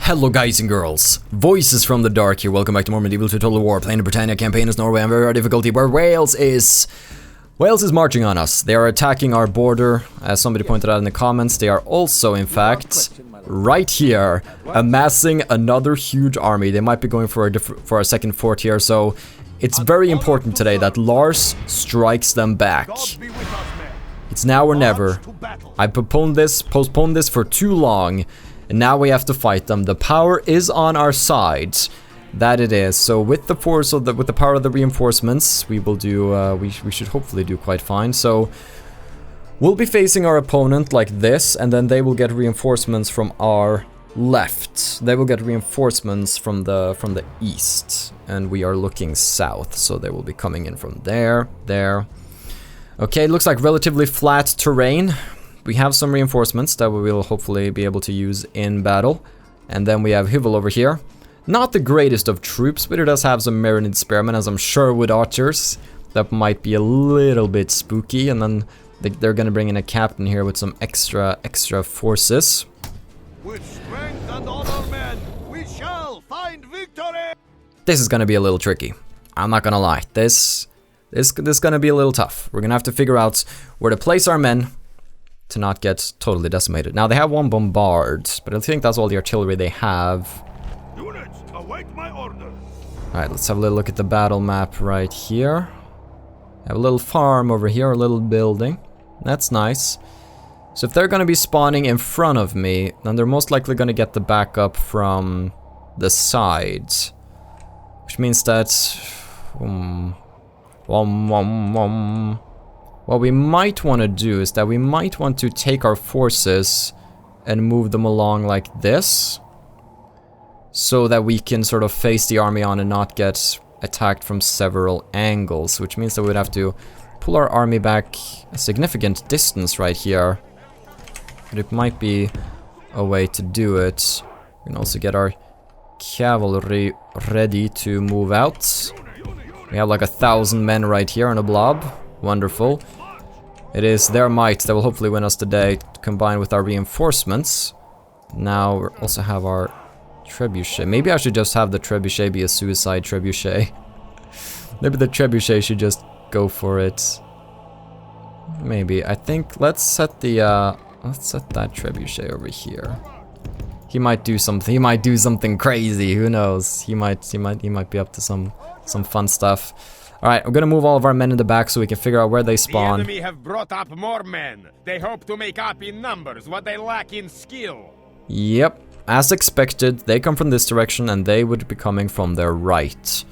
Hello guys and girls, Voices from the Dark here, welcome back to more medieval to Total War, playing the Britannia campaign as Norway on very hard difficulty, where Wales is marching on us. They are attacking our border, as somebody pointed out in the comments. They are also, in fact, right here, amassing another huge army. They might be going for a second fort here, so it's very important today that Lars strikes them back. It's now or never. I postponed this for too long. And now we have to fight them. The power is on our side. That it is. So with the force of with the power of the reinforcements, we will do. We should hopefully do quite fine. So we'll be facing our opponent like this, and then they will get reinforcements from our left. They will get reinforcements from the east, and we are looking south. So they will be coming in from there. Okay, it looks like relatively flat terrain. We have some reinforcements that we will hopefully be able to use in battle. And then we have Hyvel over here. Not the greatest of troops, but it does have some merited spearmen, as I'm sure with archers. That might be a little bit spooky. And then they're going to bring in a captain here with some extra forces. With strength and honor, men, we shall find victory! This is going to be a little tricky. I'm not going to lie. This is going to be a little tough. We're going to have to figure out where to place our men to not get totally decimated. Now they have one bombard, but I think that's all the artillery they have. Units, await my order. Alright, let's have a little look at the battle map right here. Have a little farm over here, a little building. That's nice. So if they're going to be spawning in front of me, then they're most likely going to get the backup from the sides. Which means that what we might want to do is that we might want to take our forces and move them along like this, so that we can sort of face the army on and not get attacked from several angles, which means that we would have to pull our army back a significant distance right here. But it might be a way to do it. We can also get our cavalry ready to move out. We have like 1,000 men right here on a blob. Wonderful. It is their might that will hopefully win us today, combined with our reinforcements. Now we also have our trebuchet. Maybe I should just have the trebuchet be a suicide trebuchet. Maybe the trebuchet should just go for it. Maybe. I think let's set that trebuchet over here. He might do something. He might do something crazy. Who knows? He might be up to some fun stuff. Alright, we're gonna move all of our men in the back so we can figure out where they spawn. The enemy have brought up more men. They hope to make up in numbers what they lack in skill. Yep, as expected, they come from this direction and they would be coming from their right.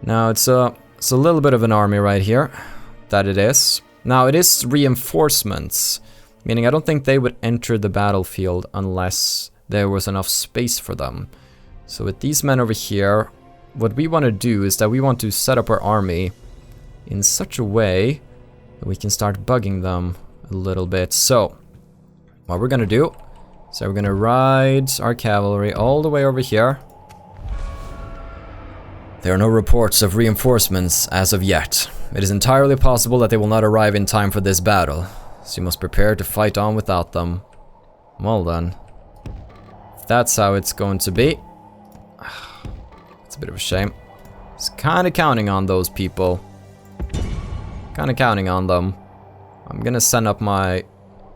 Now it's a little bit of an army right here. That it is. Now it is reinforcements, meaning I don't think they would enter the battlefield unless there was enough space for them. So with these men over here, what we want to do is that we want to set up our army in such a way that we can start bugging them a little bit. So, what we're going to do is we're going to ride our cavalry all the way over here. There are no reports of reinforcements as of yet. It is entirely possible that they will not arrive in time for this battle, so you must prepare to fight on without them. Well then, if that's how it's going to be. It's a bit of a shame. It's kind of counting on those people. Kind of counting on them. I'm gonna send up my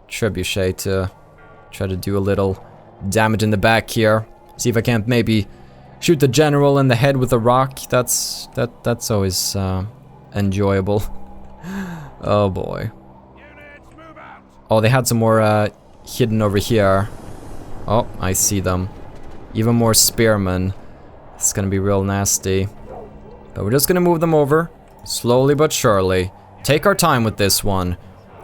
trebuchet to try to do a little damage in the back here. See if I can't maybe shoot the general in the head with a rock. That's always enjoyable. Oh boy. Oh, they had some more hidden over here. Oh, I see them. Even more spearmen. It's gonna be real nasty. But we're just gonna move them over, slowly but surely. Take our time with this one.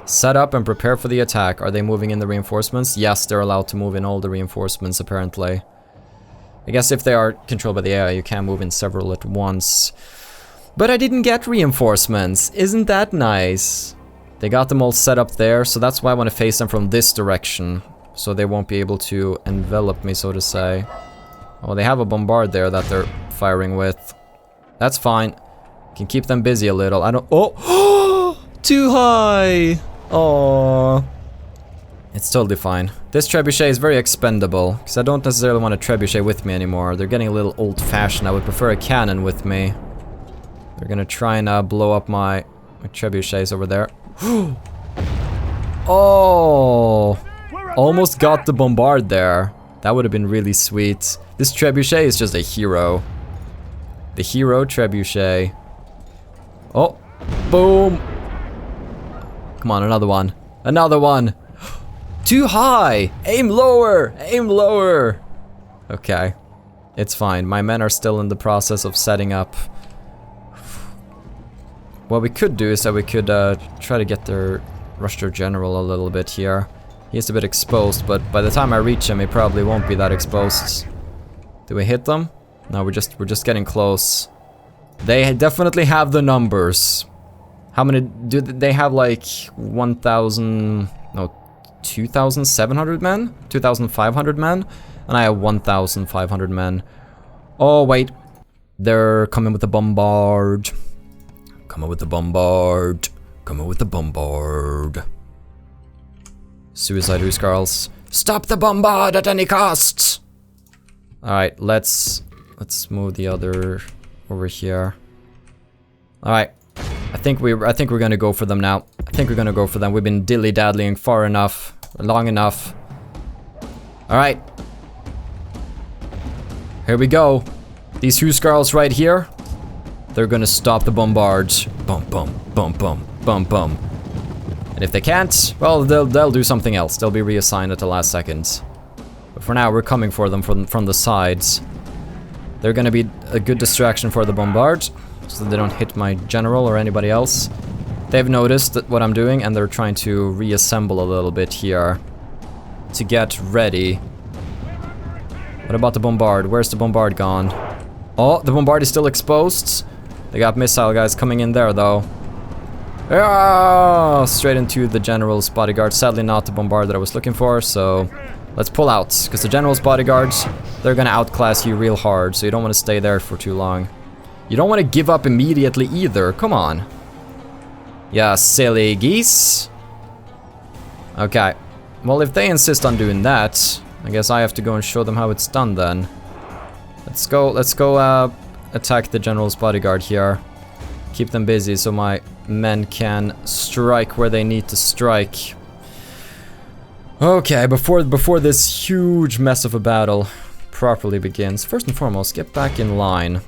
Set up and prepare for the attack. Are they moving in the reinforcements? Yes, they're allowed to move in all the reinforcements, apparently. I guess if they are controlled by the AI, you can move in several at once. But I didn't get reinforcements. Isn't that nice? They got them all set up there, so that's why I want to face them from this direction. So they won't be able to envelop me, so to say. Oh, they have a bombard there that they're firing with. That's fine. Can keep them busy a little. I don't... Oh! Too high! Oh. It's totally fine. This trebuchet is very expendable, because I don't necessarily want a trebuchet with me anymore. They're getting a little old-fashioned. I would prefer a cannon with me. They're gonna try and blow up my trebuchets over there. Oh! Almost got the bombard there. That would have been really sweet. This trebuchet is just a hero. The hero trebuchet. Oh! Boom! Come on, another one. Another one! Too high! Aim lower! Aim lower! Okay. It's fine. My men are still in the process of setting up. What we could do is that we could try to rush their general a little bit here. He's a bit exposed, but by the time I reach him, he probably won't be that exposed. Do we hit them? No, we're just getting close. They definitely have the numbers. How many do they have? Like 1,000? No, 2,700 men? 2,500 men? And I have 1,500 men. Oh wait, they're coming with the bombard. Coming with the bombard. Coming with the bombard. Suicide Huskarls. Stop the bombard at any cost! Alright, let's move the other over here. Alright. I think we're gonna go for them now. I think we're gonna go for them. We've been dilly-dallying far enough. Long enough. Alright. Here we go. These Huskarls right here. They're gonna stop the bombards. Bum bum bum bum bum bum. And if they can't, well, they'll do something else. They'll be reassigned at the last second. But for now, we're coming for them from the sides. They're gonna be a good distraction for the bombard, so they don't hit my general or anybody else. They've noticed that what I'm doing, and they're trying to reassemble a little bit here to get ready. What about the bombard? Where's the bombard gone? Oh, the bombard is still exposed. They got missile guys coming in there, though. Oh, straight into the general's bodyguard. Sadly, not the bombard that I was looking for, so let's pull out. Because the general's bodyguards, they're gonna outclass you real hard, so you don't want to stay there for too long. You don't want to give up immediately either. Come on. Yeah, silly geese. Okay. Well, if they insist on doing that, I guess I have to go and show them how it's done then. Let's go attack the general's bodyguard here. Keep them busy so my men can strike where they need to strike. Okay, before this huge mess of a battle properly begins, first and foremost, get back in line.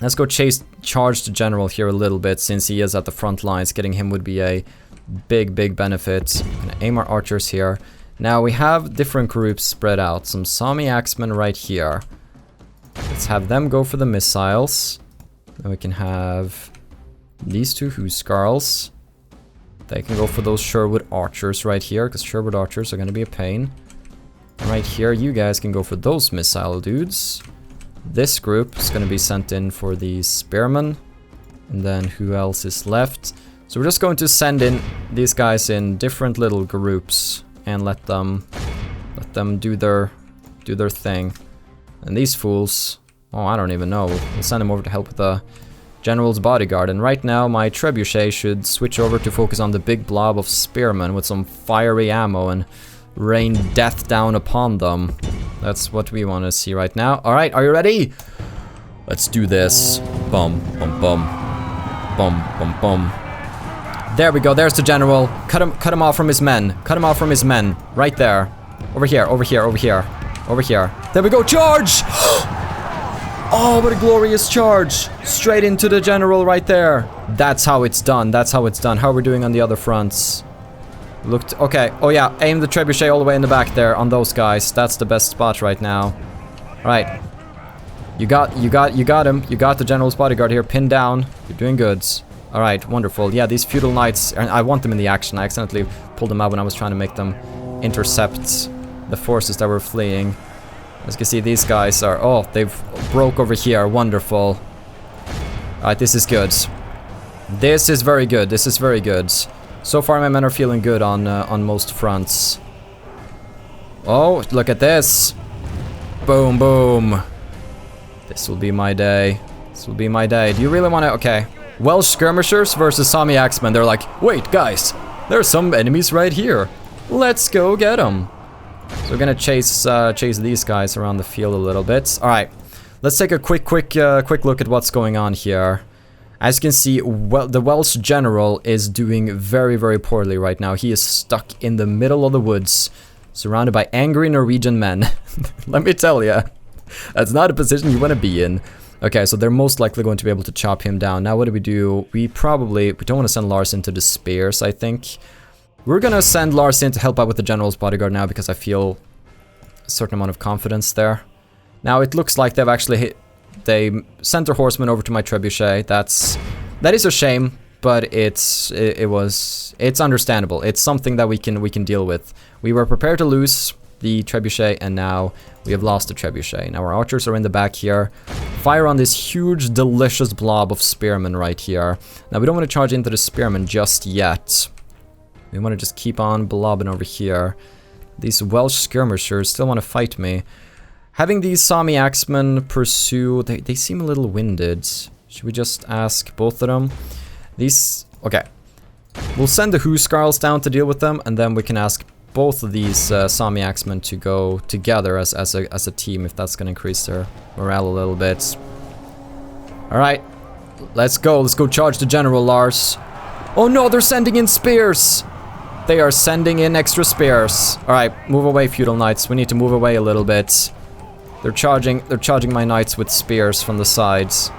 Let's go charge the general here a little bit, since he is at the front lines. Getting him would be a big benefit. Gonna aim our archers here. Now we have different groups spread out. Some Sami axemen right here. Let's have them go for the missiles. Then we can have these two Huskarls. They can go for those Sherwood archers right here, because Sherwood archers are going to be a pain. Right here, you guys can go for those missile dudes. This group is going to be sent in for the spearmen. And then who else is left? So we're just going to send in these guys in different little groups and let them do their thing. And these fools, oh, I don't even know. We'll send them over to help with the general's bodyguard. And right now, my trebuchet should switch over to focus on the big blob of spearmen with some fiery ammo and rain death down upon them. That's what we want to see right now. All right, are you ready? Let's do this. Bum, bum, bum. Bum, bum, bum. There we go. There's the general. Cut him off from his men. Cut him off from his men. Right there. Over here, over here, over here. Over here. There we go. Charge! Oh, what a glorious charge. Straight into the general right there. That's how it's done. That's how it's done. How are we doing on the other fronts? Looked okay. Oh yeah, aim the trebuchet all the way in the back there on those guys. That's the best spot right now. Right. You got him. You got the general's bodyguard here pinned down. You're doing good. All right, wonderful. Yeah, these feudal knights, I want them in the action. I accidentally pulled them out when I was trying to make them intercept the forces that were fleeing. As you can see, these guys are, oh, they've broke over here. Wonderful. All right, this is good. This is very good. This is very good. So far, my men are feeling good on most fronts. Oh, look at this. Boom, boom. This will be my day. This will be my day. Do you really want to... Okay. Welsh skirmishers versus Sami axemen. They're like, wait, guys. There are some enemies right here. Let's go get them. So we're gonna chase these guys around the field a little bit. All right, let's take a quick look at what's going on here. As you can see, the Welsh general is doing very, very poorly right now. He is stuck in the middle of the woods, surrounded by angry Norwegian men. Let me tell you, that's not a position you want to be in. Okay, so they're most likely going to be able to chop him down. Now what do? We don't want to send Lars into the spears, I think. We're gonna send Lars in to help out with the general's bodyguard now, because I feel a certain amount of confidence there. Now it looks like they've actually they sent their horsemen over to my trebuchet. That is a shame, but it's understandable. It's something that we can deal with. We were prepared to lose the trebuchet, and now we have lost the trebuchet. Now our archers are in the back here. Fire on this huge, delicious blob of spearmen right here. Now we don't want to charge into the spearmen just yet. We want to just keep on blobbing over here. These Welsh skirmishers still want to fight me. Having these Sami axemen pursue... They seem a little winded. Should we just ask both of them? Okay. We'll send the Huskarls down to deal with them, and then we can ask both of these Sami axemen to go together as a team, if that's going to increase their morale a little bit. Alright. Let's go. Let's go charge the general, Lars. Oh no, they're sending in spears! They are sending in extra spears. Alright, move away, feudal knights. We need to move away a little bit. They're charging my knights with spears from the sides.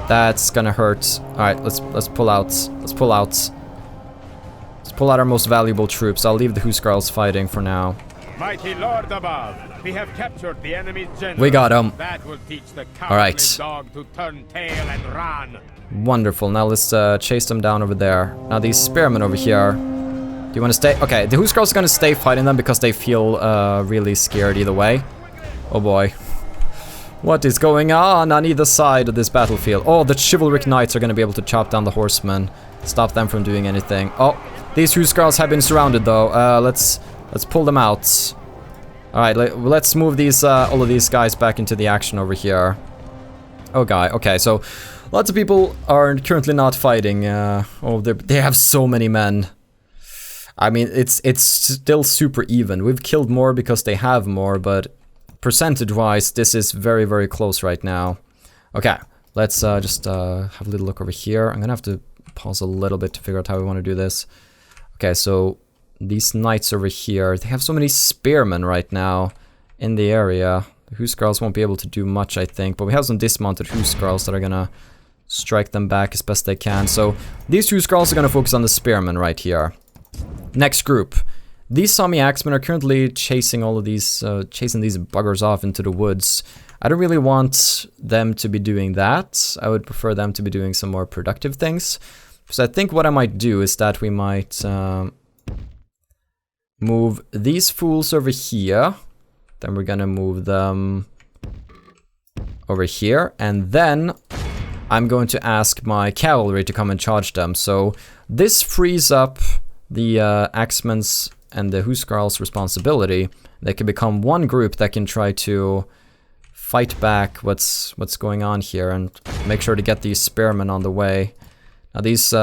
That's gonna hurt. Alright, let's pull out. Let's pull out. Let's pull out our most valuable troops. I'll leave the Huskarls fighting for now. Mighty Lord above, we have captured the enemy's general. We got him. That will teach the cowardly dog to turn tail and run. Wonderful. Now let's chase them down over there. Now these spearmen over here. Do you want to stay? Okay, the Huskarls are going to stay fighting them because they feel really scared either way. Oh boy. What is going on either side of this battlefield? Oh, the chivalric knights are going to be able to chop down the horsemen. Stop them from doing anything. Oh, these Huskarls have been surrounded though. Let's pull them out. Alright, let's move these all of these guys back into the action over here. Oh guy, okay, so lots of people are currently not fighting. Oh, they have so many men. I mean, it's still super even. We've killed more because they have more, but percentage-wise, this is very, very close right now. Okay, let's just have a little look over here. I'm gonna have to pause a little bit to figure out how we want to do this. Okay, so these knights over here, they have so many spearmen right now in the area. The Huskarls won't be able to do much, I think, but we have some dismounted Huskarls that are gonna strike them back as best they can. So these Huskarls are gonna focus on the spearmen right here. Next group. These Sami axemen are currently chasing all of these, chasing these buggers off into the woods. I don't really want them to be doing that. I would prefer them to be doing some more productive things. So I think what I might do is that we might move these fools over here. Then we're gonna move them over here. And then I'm going to ask my cavalry to come and charge them. So this frees up the axemen's and the Huskarls' responsibility. They can become one group that can try to fight back what's going on here and make sure to get these spearmen on the way. Now these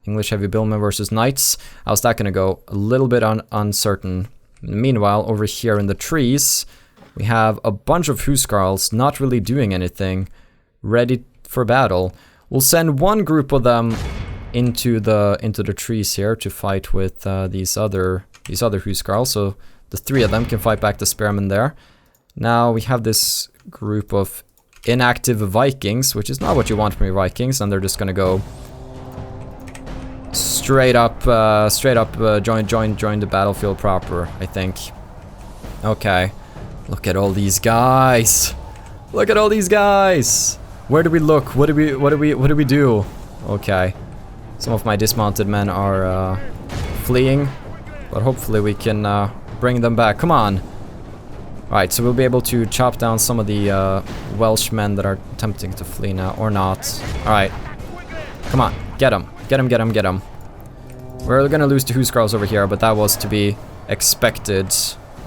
English heavy billmen versus knights. How's that gonna go? A little bit uncertain. Meanwhile, over here in the trees, we have a bunch of Huskarls not really doing anything, ready for battle. We'll send one group of them into the trees here to fight with these other Huskarls, so the three of them can fight back the spearmen there. Now we have this group of inactive Vikings, which is not what you want from your Vikings, and they're just gonna go straight up join the battlefield proper, I think. Okay, look at all these guys. Look at all these guys. Where do we look? What do we do? Okay. Some of my dismounted men are fleeing, but hopefully we can bring them back. Come on. Alright, so we'll be able to chop down some of the Welsh men that are attempting to flee now, or not. Alright. Come on, get them. Get them, get them, get them. We're gonna lose the Huskarls over here, but that was to be expected.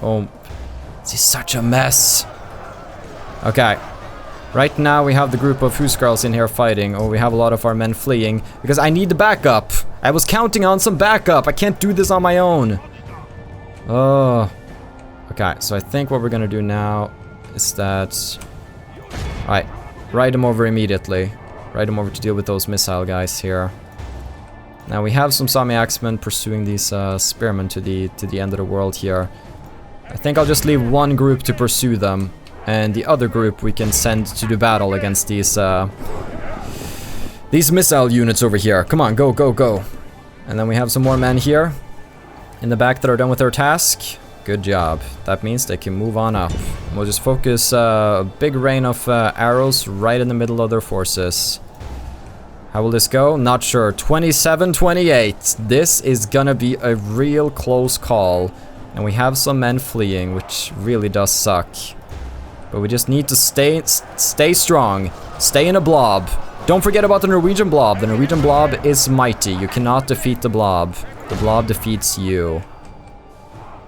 Oh, this is such a mess. Okay. Right now we have the group of Huskarls in here fighting. Oh, we have a lot of our men fleeing because I need the backup. I was counting on some backup. I can't do this on my own. Oh. Okay, so I think what we're gonna do now is that... Alright, ride him over immediately. Ride him over to deal with those missile guys here. Now we have some Sami axemen pursuing these spearmen to the end of the world here. I think I'll just leave one group to pursue them, and the other group we can send to do battle against these missile units over here. Come on, go, go, go. And then we have some more men here in the back that are done with their task. Good job. That means they can move on up. We'll just focus a big rain of arrows right in the middle of their forces. How will this go? Not sure. 27-28. This is gonna be a real close call. And we have some men fleeing, which really does suck. But we just need to stay strong. Stay in a blob. Don't forget about the Norwegian blob. The Norwegian blob is mighty. You cannot defeat the blob. The blob defeats you.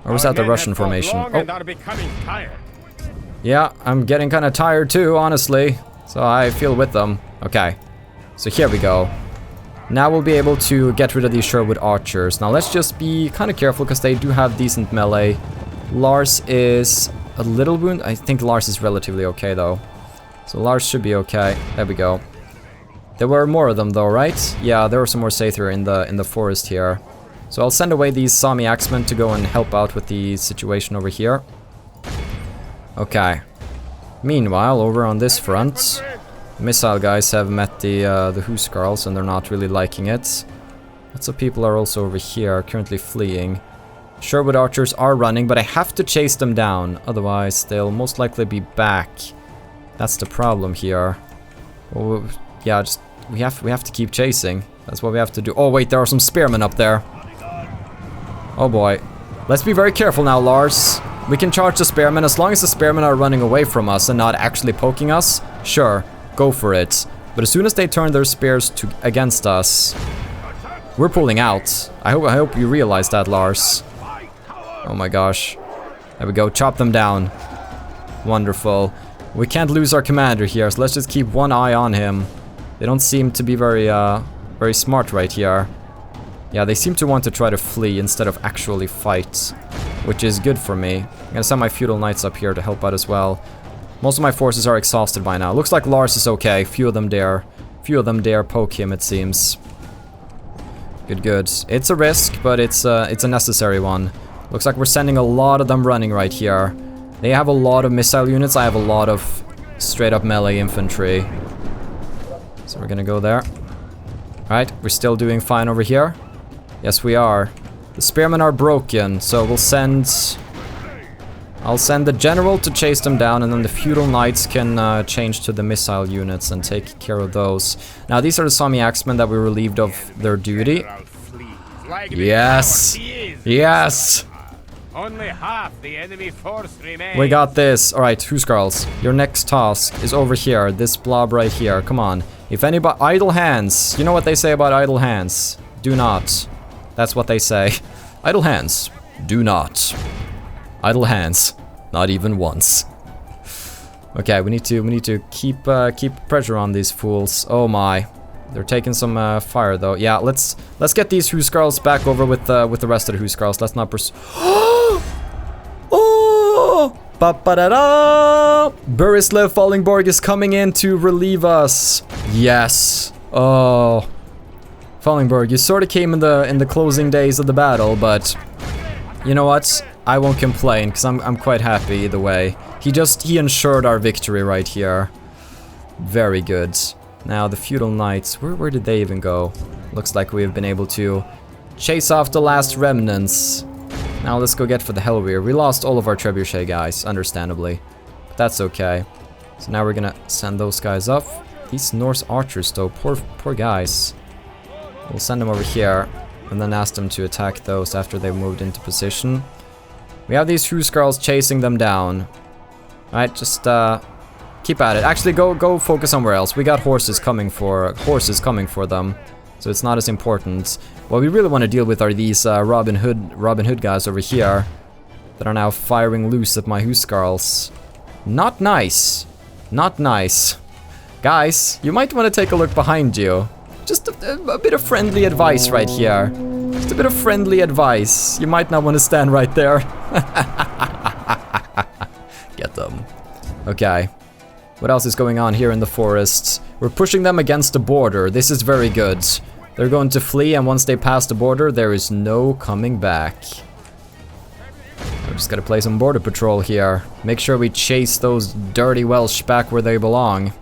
Or was that the Russian formation? Oh. Yeah, I'm getting kind of tired too, honestly. So I feel with them. Okay. So here we go. Now we'll be able to get rid of these Sherwood archers. Now let's just be kind of careful because they do have decent melee. Lars is a little wound. I think Lars is relatively okay though. So Lars should be okay. There we go. There were more of them though, right? Yeah, there were some more Satyr in the forest here. So I'll send away these Sami axemen to go and help out with the situation over here. Okay. Meanwhile, over on this front, missile guys have met the Huskarls and they're not really liking it. Lots of people are also over here, currently fleeing. Sherwood archers are running, but I have to chase them down, otherwise they'll most likely be back. That's the problem here. Well, yeah, just we have to keep chasing. That's what we have to do. Oh wait, there are some spearmen up there. Oh boy. Let's be very careful now, Lars. We can charge the spearmen as long as the spearmen are running away from us and not actually poking us. Sure, go for it. But as soon as they turn their spears against us, we're pulling out. I hope you realize that, Lars. Oh my gosh. There we go. Chop them down. Wonderful. We can't lose our commander here, so let's just keep one eye on him. They don't seem to be very smart right here. Yeah, they seem to want to try to flee instead of actually fight, which is good for me. I'm gonna send my feudal knights up here to help out as well. Most of my forces are exhausted by now. Looks like Lars is okay. Few of them dare poke him, it seems. Good, good. It's a risk, but it's a necessary one. Looks like we're sending a lot of them running right here. They have a lot of missile units. I have a lot of straight up melee infantry. So we're gonna go there. Alright, we're still doing fine over here. Yes, we are. The spearmen are broken, so I'll send the general to chase them down, and then the feudal knights can change to the missile units and take care of those. Now, these are the Sami axemen that we relieved of their duty. Yes! Yes! Only half the enemy force remains. We got this. Alright, Huskarls, your next task is over here. This blob right here. Come on. If anybody... Idle hands. You know what they say about idle hands? Do not. That's what they say. Idle hands. Do not. Idle hands. Not even once. Okay, we need to keep pressure on these fools. Oh my. They're taking some fire though. Yeah, let's get these Huskarls back over with the rest of the Huskarls. Let's not pursue. Oh! Ba-ba-da-da! Burislav Fallingborg is coming in to relieve us. Yes. Oh. Fallingborg, you sort of came in the closing days of the battle, but you know what? I won't complain because I'm quite happy either way. He ensured our victory right here. Very good. Now the feudal knights, where did they even go? Looks like we've been able to chase off the last remnants. Now let's go get for the Hellweir. We lost all of our trebuchet guys, understandably. But that's okay. So now we're gonna send those guys up. These Norse archers though, poor guys. We'll send them over here and then ask them to attack those after they've moved into position. We have these Huskarls chasing them down. Alright, just keep at it. Actually, go focus somewhere else. We got horses coming for them, so it's not as important. What we really want to deal with are these Robin Hood guys over here that are now firing loose at my Huskarls. Not nice. Not nice. Guys, you might want to take a look behind you. Just a bit of friendly advice right here. Just a bit of friendly advice. You might not want to stand right there. Get them. Okay. What else is going on here in the forests? We're pushing them against the border. This is very good. They're going to flee, and once they pass the border, there is no coming back. We just gotta play some border patrol here. Make sure we chase those dirty Welsh back where they belong.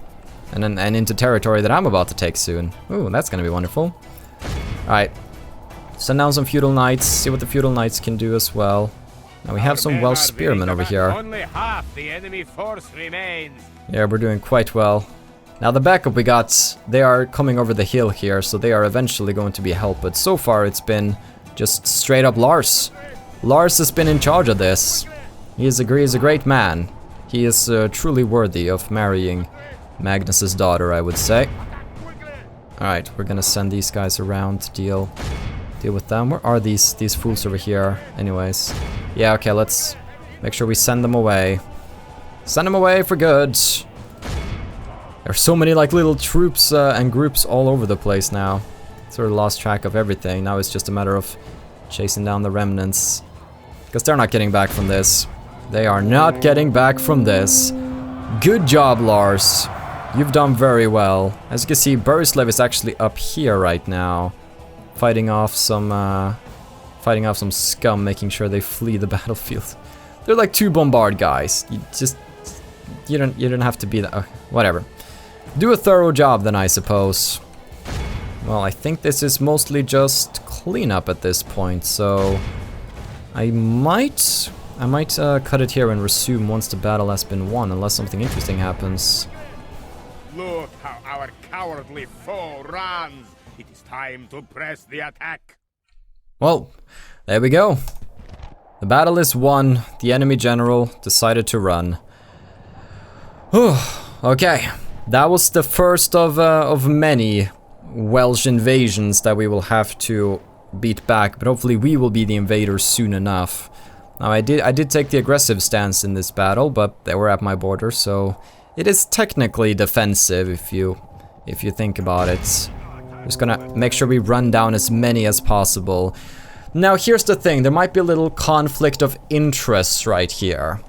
And into territory that I'm about to take soon. Ooh, that's gonna be wonderful. Alright. Send down some feudal knights, see what the feudal knights can do as well. Now we have some Welsh spearmen over here. Only half the enemy force remains. Yeah, we're doing quite well. Now the backup we got, they are coming over the hill here, so they are eventually going to be a help. But so far it's been just straight up Lars. Lars has been in charge of this. He is a great man. He is truly worthy of marrying Magnus's daughter, I would say. Alright, we're gonna send these guys around to deal with them. Where are these fools over here? Anyways. Yeah, okay, let's make sure we send them away. Send them away for good. There's so many like little troops and groups all over the place now. Sort of lost track of everything. Now it's just a matter of chasing down the remnants. Because they're not getting back from this. They are not getting back from this. Good job, Lars. You've done very well. As you can see, Borislev is actually up here right now, fighting off some scum, making sure they flee the battlefield. They're like 2 bombard guys. You don't have to be that. Whatever. Do a thorough job then, I suppose. Well, I think this is mostly just cleanup at this point, so I might cut it here and resume once the battle has been won, unless something interesting happens. Look how our cowardly foe runs. It is time to press the attack. Well, there we go. The battle is won. The enemy general decided to run. Okay, that was the first of many Welsh invasions that we will have to beat back, but hopefully we will be the invaders soon enough. Now I did take the aggressive stance in this battle, but they were at my border, so it is technically defensive if you think about it. Just gonna make sure we run down as many as possible. Now here's the thing, there might be a little conflict of interests right here.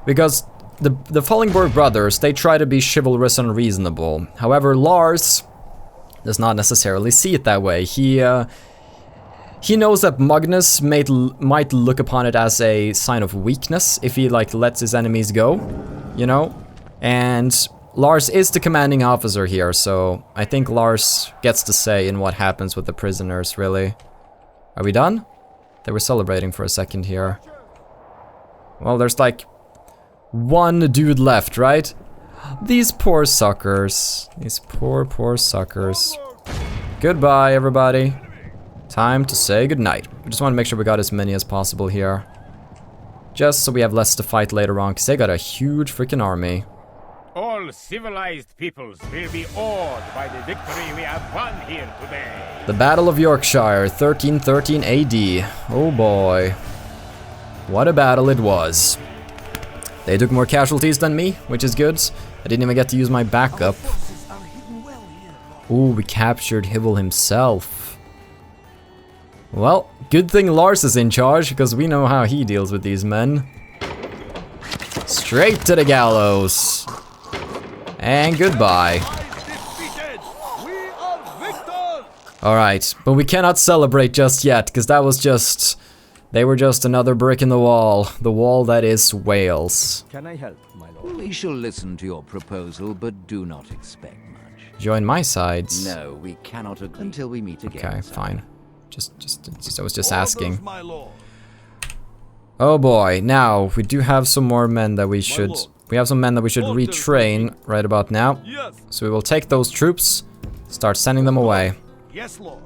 Because the Fallingborough brothers, they try to be chivalrous and reasonable. However, Lars does not necessarily see it that way. He knows that Magnus might look upon it as a sign of weakness if he like lets his enemies go, you know? And Lars is the commanding officer here, so I think Lars gets to say in what happens with the prisoners, really. Are we done? They were celebrating for a second here. Well, there's like 1 dude left, right? These poor suckers. These poor suckers. Goodbye, everybody. Time to say goodnight. We just want to make sure we got as many as possible here. Just so we have less to fight later on, because they got a huge freaking army. All civilized peoples will be awed by the victory we have won here today. The Battle of Yorkshire, 1313 AD. Oh boy. What a battle it was. They took more casualties than me, which is good. I didn't even get to use my backup. Ooh, we captured Hivil himself. Well, good thing Lars is in charge, because we know how he deals with these men. Straight to the gallows. And goodbye. Alright, but we cannot celebrate just yet, because that was just... They were just another brick in the wall that is Wales. Can I help, my lord? We shall listen to your proposal, but do not expect much. Join my sides. No, we cannot agree until we meet again. Okay, fine. I was just asking. Oh boy, now we do have some more men that we should... We have some men that we should retrain right about now. So we will take those troops, start sending them away. Yes, Lord.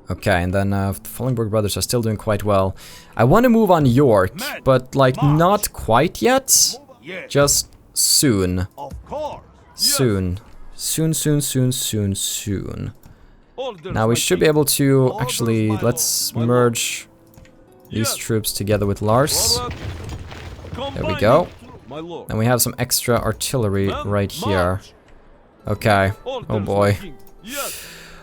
Okay, and then the Fallingborough brothers are still doing quite well. I want to move on York, but like not quite yet. Just soon. Of course. Soon. Soon. Now we should be able to actually, let's merge these troops together with Lars. There we go. And we have some extra artillery right here. Okay. Oh boy.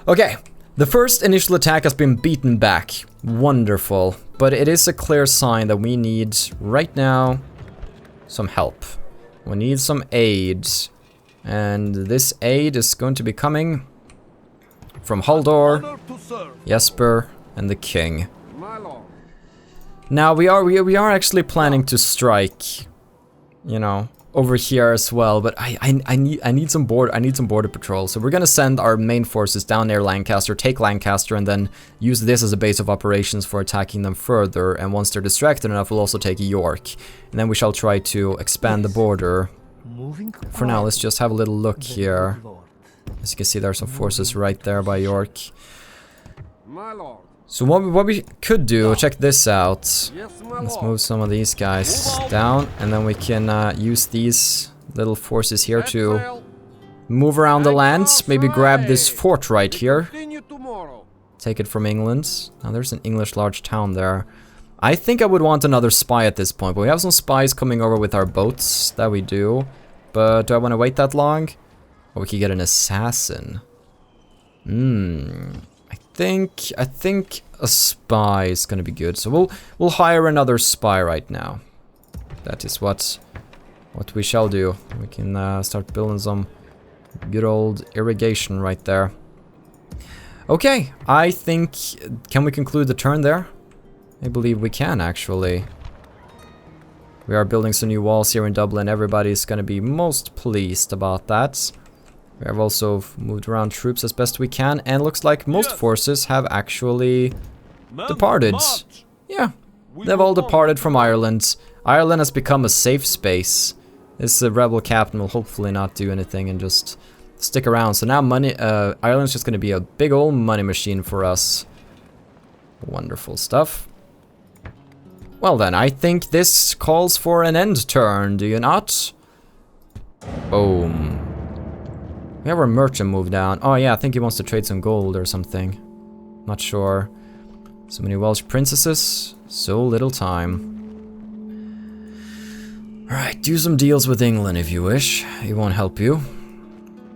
Okay, the first initial attack has been beaten back. Wonderful. But it is a clear sign that we need, right now, some help. We need some aid. And this aid is going to be coming from Haldor, Jyemer, and the king. Now we are actually planning to strike, you know, over here as well, but I need some border patrol. So we're gonna send our main forces down near Lancaster, take Lancaster, and then use this as a base of operations for attacking them further. And once they're distracted enough, we'll also take York, and then we shall try to expand the border. For now, let's just have a little look here. As you can see, there are some forces right there by York. So what we could do, check this out. Let's move some of these guys down, and then we can use these little forces here to move around the lands. Maybe grab this fort right here. Take it from England. Now there's an English large town there. I think I would want another spy at this point, but we have some spies coming over with our boats. That we do. But do I want to wait that long? Or we could get an assassin. I think a spy is gonna be good. So we'll hire another spy right now. That is what we shall do. We can start building some good old irrigation right there. Okay, I think, can we conclude the turn there? I believe we can actually. We are building some new walls here in Dublin. Everybody's gonna be most pleased about that. We have also moved around troops as best we can, and looks like most forces have actually departed. Yeah, they've all departed from Ireland. Ireland has become a safe space. This rebel captain will hopefully not do anything and just stick around. So now Ireland's just gonna be a big old money machine for us. Wonderful stuff. Well then, I think this calls for an end turn, do you not? Boom. We have our merchant move down. Oh yeah, I think he wants to trade some gold or something. Not sure. So many Welsh princesses, so little time. Alright, do some deals with England if you wish. It won't help you.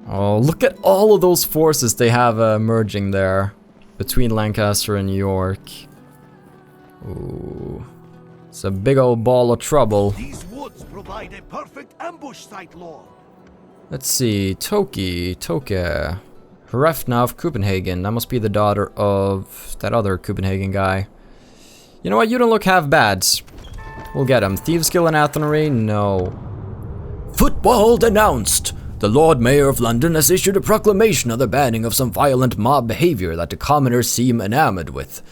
Oh, look at all of those forces they have merging there. Between Lancaster and York. Ooh. It's a big old ball of trouble. These woods provide a perfect ambush site, Lord. Let's see, Toke. Hrefna of Copenhagen. That must be the daughter of that other Copenhagen guy. You know what, you don't look half bad. We'll get him. Thieves Guild and Athenry? No. Football denounced! The Lord Mayor of London has issued a proclamation of the banning of some violent mob behavior that the commoners seem enamored with.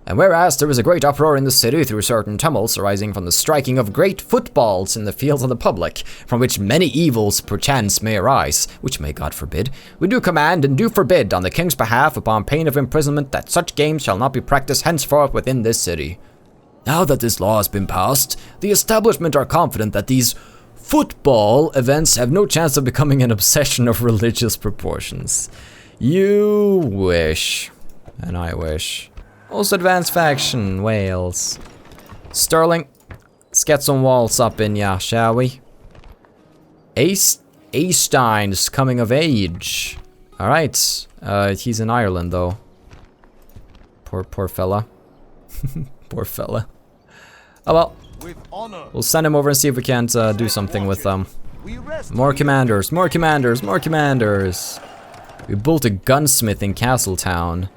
And whereas there is a great uproar in the city through certain tumults arising from the striking of great footballs in the fields of the public, from which many evils perchance may arise, which may God forbid, we do command and do forbid on the king's behalf upon pain of imprisonment that such games shall not be practiced henceforth within this city. Now that this law has been passed, the establishment are confident that these football events have no chance of becoming an obsession of religious proportions. You wish. And I wish. Most advanced faction, Wales. Sterling, let's get some walls up in ya, shall we? Astein's coming of age. Alright, he's in Ireland though. Poor fella. Poor fella. Oh well, we'll send him over and see if we can't do something with them. More commanders, more commanders, more commanders. We built a gunsmith in Castletown.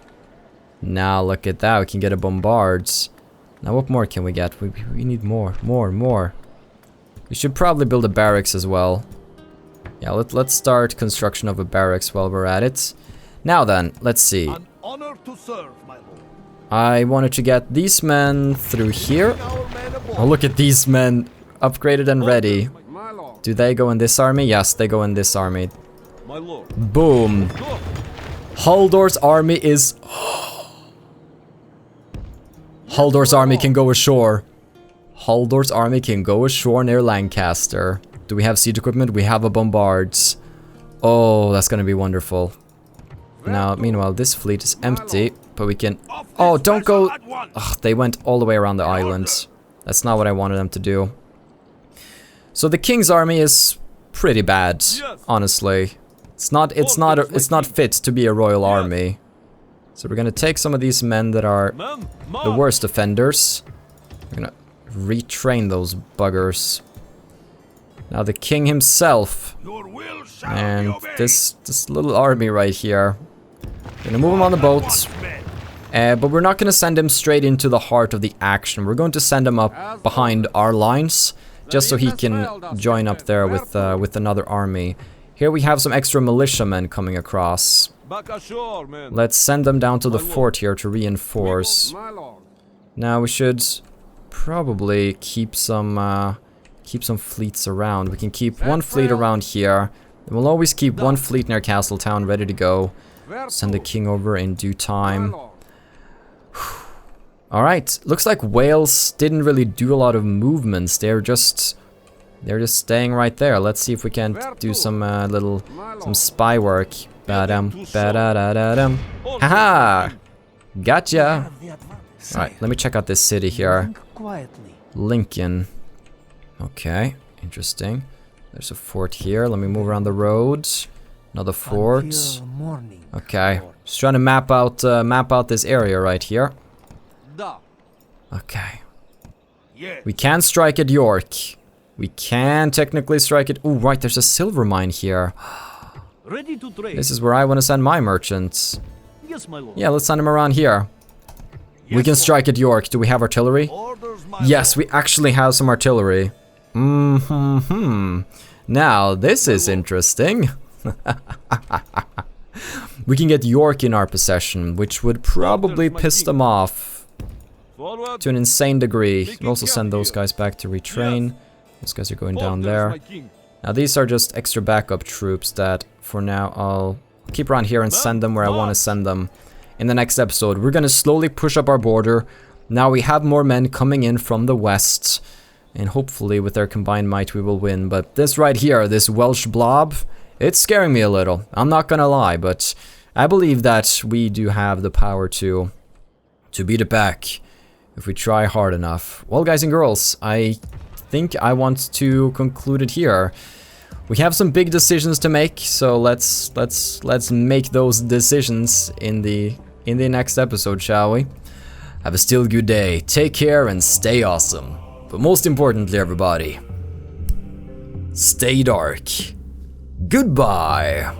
Now look at that, we can get a bombards. Now what more can we get? We need more. We should probably build a barracks as well. Yeah, let's start construction of a barracks while we're at it. Now then, let's see. An honor to serve, my lord. I wanted to get these men through here. Oh, look at these men, upgraded and ready. Do they go in this army? Yes, they go in this army. My lord. Boom. Haldor's army is... Haldor's army can go ashore. Haldor's army can go ashore near Lancaster. Do we have siege equipment? We have a bombards. Oh, that's gonna be wonderful. Now, meanwhile, this fleet is empty, but we can... Oh, don't go... Ugh, they went all the way around the island. That's not what I wanted them to do. So the king's army is pretty bad, honestly. It's not fit to be a royal army. So we're gonna take some of these men that are the worst offenders. We're gonna retrain those buggers. Now the king himself Your will shall and be obeyed. this little army right here. Gonna move him on the boat. But we're not gonna send him straight into the heart of the action. We're going to send him up behind our lines, just so he can join up there with another army. Here we have some extra militiamen coming across. Let's send them down to the fort here to reinforce. Now we should probably keep some fleets around. We can keep one fleet around here. And we'll always keep one fleet near Castletown ready to go. Send the king over in due time. Alright, looks like Wales didn't really do a lot of movements. They're just staying right there. Let's see if we can do some some spy work. Ba-dum, ba-da-da-da-dum. Haha! Gotcha! Alright, let me check out this city here. Lincoln. Okay, interesting. There's a fort here. Let me move around the road. Another fort. Okay, just trying to map out this area right here. Okay. We can strike at York. We can technically strike it. Oh, right, there's a silver mine here. Ready to trade. This is where I want to send my merchants. Yes, my lord. Yeah, let's send them around here. We can strike at York. Do we have artillery? Orders, my Yes, we actually have some artillery. Now, this is interesting. We can get York in our possession, which would probably piss them off Forward. to an insane degree. We'll also send those guys back to retrain. Those guys are going down Orders, there. my king. Now these are just extra backup troops that for now I'll keep around here and send them where I want to send them. In the next episode we're gonna slowly push up our border. Now we have more men coming in from the west, and hopefully with their combined might we will win. But this right here, this Welsh blob, it's scaring me a little. I'm not gonna lie, but I believe that we do have the power to beat it back if we try hard enough. Well, guys and girls, I think I want to conclude it here. We have some big decisions to make, so let's make those decisions in the next episode, shall we? Have a still good day. Take care and stay awesome. But most importantly, everybody, stay dark. Goodbye.